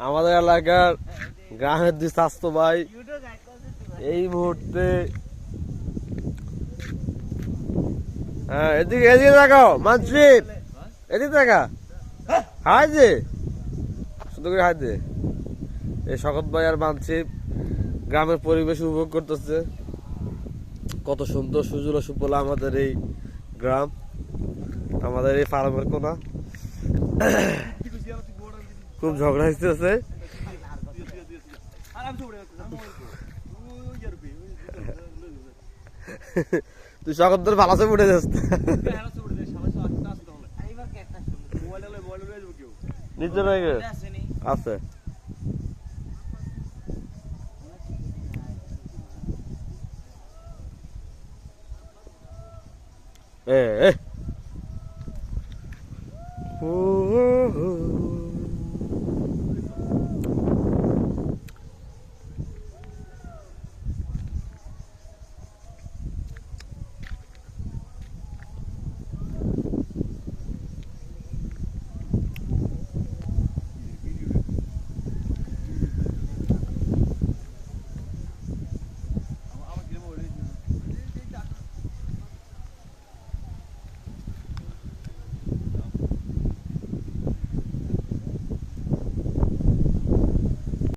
আমাদের এলাকার গ্রামের দুই স্বাস্থ্য ভাই এই মুহূর্তে হ্যাঁ এদিকে এদিকে দেখাও মানসিক এদিকে দেখা হাই দে শুধু করে হাই দে এই শকত ভাই আর মানসিক গ্রামের পরিবেশ উপভোগ করতেছে। কত সুন্দর সুজলা সুফলা আমাদের এই গ্রাম, আমাদের এই ফার্মের কোনা। খুব ঝগড়া হইতেছে। তুই সকল ভালো আছে উঠে যাস নিচে আছে এ